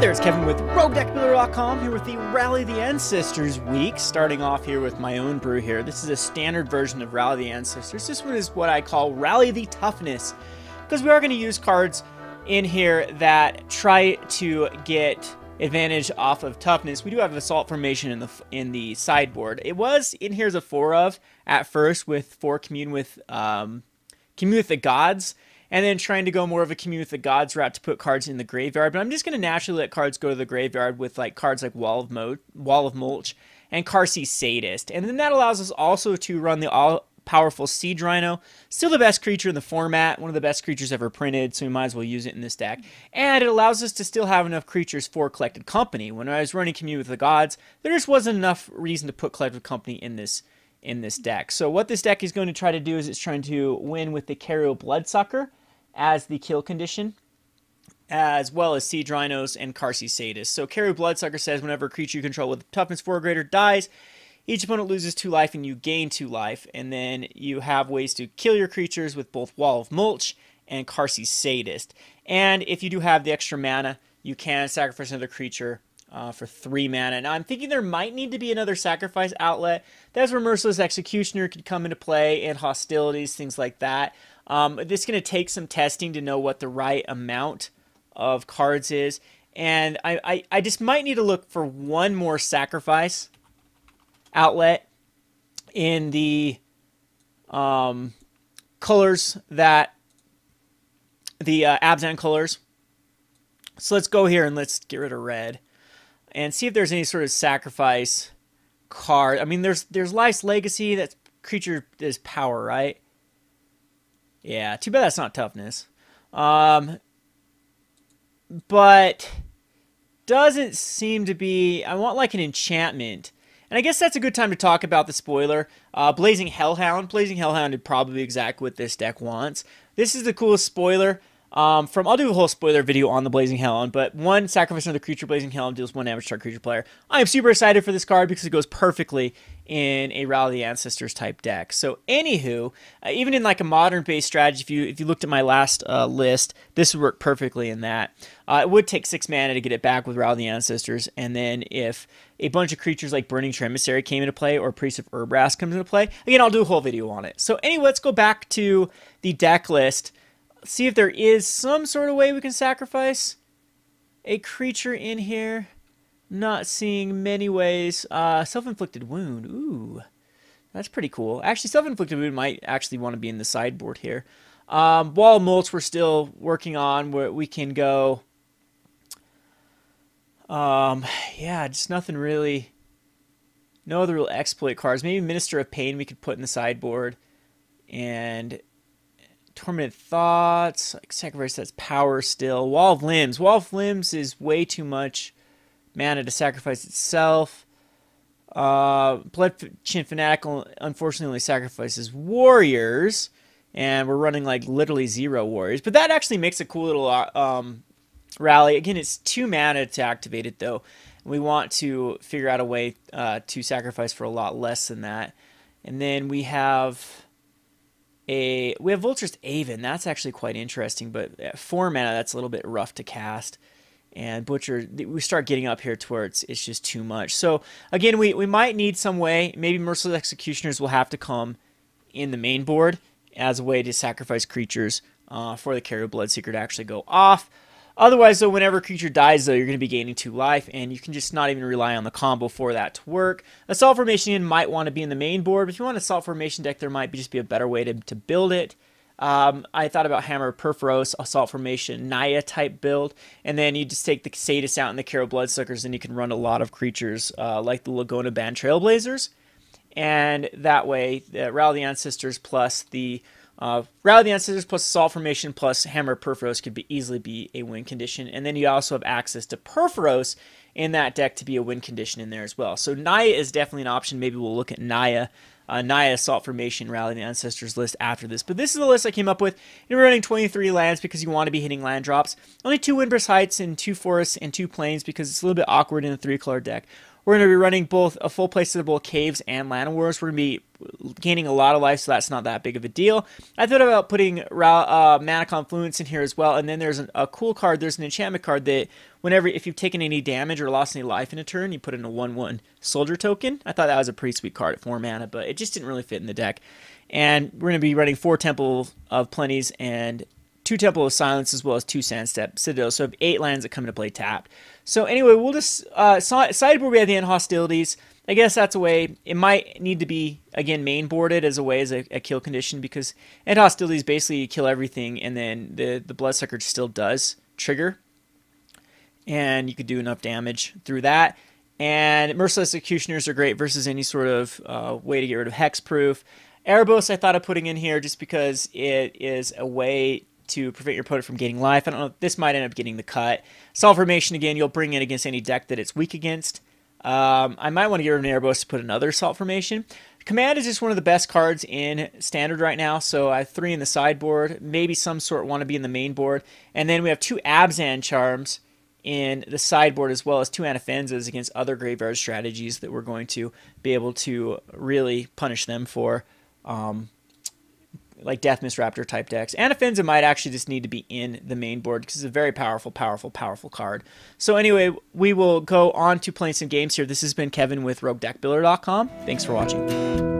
there, it's Kevin with RogueDeckBuilder.com here with the Rally the Ancestors week, starting off here with my own brew here. This is a standard version of Rally the Ancestors. This one is what I call Rally the Toughness, because we are going to use cards in here that try to get advantage off of toughness. We do have Assault Formation in the sideboard. It was in here as a 4 of at first with 4 Commune with the Gods, and then trying to go more of a Commune with the Gods route to put cards in the graveyard. But I'm just going to naturally let cards go to the graveyard with like cards like Wall of Mulch and Qasari Sadist. And then that allows us also to run the all-powerful Siege Rhino. Still the best creature in the format, one of the best creatures ever printed, so we might as well use it in this deck. And it allows us to still have enough creatures for Collected Company. When I was running Commune with the Gods, there just wasn't enough reason to put Collected Company in this deck. So what this deck is going to try to do is it's trying to win with the Kheru Bloodsucker as the kill condition, as well as Siege Rhinos and Qasari Sadist. So Kheru Bloodsucker says whenever a creature you control with toughness 4 or greater dies, each opponent loses 2 life and you gain 2 life. And then you have ways to kill your creatures with both Wall of Mulch and Qasari Sadist. And if you do have the extra mana, you can sacrifice another creature for 3 mana. Now I'm thinking there might need to be another sacrifice outlet. That's where Merciless Executioner could come into play, and hostilities, things like that. This is going to take some testing to know what the right amount of cards is. And I just might need to look for one more sacrifice outlet in the colors that the Abzan colors. So let's go here and let's get rid of red and see if there's any sort of sacrifice card. I mean, there's Life's Legacy. That creature is power, right? Yeah, too bad that's not toughness. But doesn't seem to be... I want like an enchantment. And I guess that's a good time to talk about the spoiler. Blazing Hellhound. Blazing Hellhound is probably exactly what this deck wants. This is the coolest spoiler. I'll do a whole spoiler video on the Blazing Hellhound, but one sacrifice another creature, Blazing Hellhound deals 1 damage to our creature player. I am super excited for this card because it goes perfectly in a Rally the Ancestors type deck. So Anyhoo, even in like a modern based strategy, if you looked at my last list, this would work perfectly in that. It would take 6 mana to get it back with Rally the Ancestors, and then if a bunch of creatures like Burning Emissary came into play or Priest of Urbrass comes into play, again, I'll do a whole video on it. So anyway, let's go back to the deck list. See if there is some sort of way we can sacrifice a creature in here. Not seeing many ways. Self-inflicted wound. Ooh, that's pretty cool. Actually, self-inflicted wound might actually want to be in the sideboard here. Wall of Mulch we're still working on, where we can go. Yeah, just nothing really. No other real exploit cards. Maybe Minister of Pain we could put in the sideboard. And Tormented Thoughts, like sacrifice, that's power still. Wall of Limbs. Wall of Limbs is way too much mana to sacrifice itself. Blood-chin Fanatical unfortunately only sacrifices warriors, and we're running like literally 0 warriors. But that actually makes a cool little rally. Again, it's 2 mana to activate it though. We want to figure out a way to sacrifice for a lot less than that. And then we have Vulture's Aven. That's actually quite interesting, but at 4 mana, that's a little bit rough to cast. And Butcher, we start getting up here to where it's just too much. So again, we might need some way. Maybe Merciless Executioners will have to come in the main board as a way to sacrifice creatures for the Kheru Bloodseeker to actually go off. Otherwise, though, whenever a creature dies, though, you're going to be gaining 2 life, and you can just not even rely on the combo for that to work. Assault Formation might want to be in the main board, but if you want an Assault Formation deck, there might just be a better way to build it. I thought about Hammer Perforos, Assault Formation, Naya type build, and then you just take the Sadist out and the Kheru Bloodsuckers, and you can run a lot of creatures like the Laguna Band Trailblazers. And that way, the Rally the Ancestors plus the Rally the Ancestors plus Assault Formation plus Hammer Perforos could easily be a win condition. And then you also have access to Perforos in that deck to be a win condition in there as well. So Naya is definitely an option. Maybe we'll look at Naya. Naya Assault Formation, Rally the Ancestors list after this. But this is the list I came up with. You're running 23 lands because you want to be hitting land drops. Only 2 Windburst Heights and 2 Forests and 2 Plains because it's a little bit awkward in a 3-color deck. We're going to be running both a full placeable Caves and Land Wars. We're going to be gaining a lot of life, so that's not that big of a deal. I thought about putting Mana Confluence in here as well, and then there's a cool card. There's an enchantment card that if you've taken any damage or lost any life in a turn, you put in a 1/1 soldier token. I thought that was a pretty sweet card at 4 mana, but it just didn't really fit in the deck. And we're going to be running 4 Temple of Plenties and 2 Temple of Silence, as well as 2 Sandstep Citadels. So we have 8 lands that come into play tapped. So anyway, we'll just sideboard. We have the End Hostilities. I guess that's a way. It might need to be, again, main boarded as a kill condition, because End Hostilities basically you kill everything, and then the Bloodsucker still does trigger, and you could do enough damage through that. And Merciless Executioners are great versus any sort of way to get rid of Hexproof. Erebos I thought of putting in here just because it is a way to prevent your opponent from gaining life. I don't know, this might end up getting the cut. Solid Formation, again, you'll bring it against any deck that it's weak against. I might want to get rid of an Erebos to put another Salt Formation. Command is just one of the best cards in Standard right now, so I have 3 in the sideboard. Maybe some sort want to be in the main board. And then we have 2 Abzan charms in the sideboard, as well as 2 Anafenzas against other graveyard strategies that we're going to be able to really punish them for, like Death Raptor type decks. Anafenza might actually just need to be in the main board because it's a very powerful card. So anyway, we will go on to playing some games here. This has been Kevin with RogueDeckBuilder.com. Thanks for watching.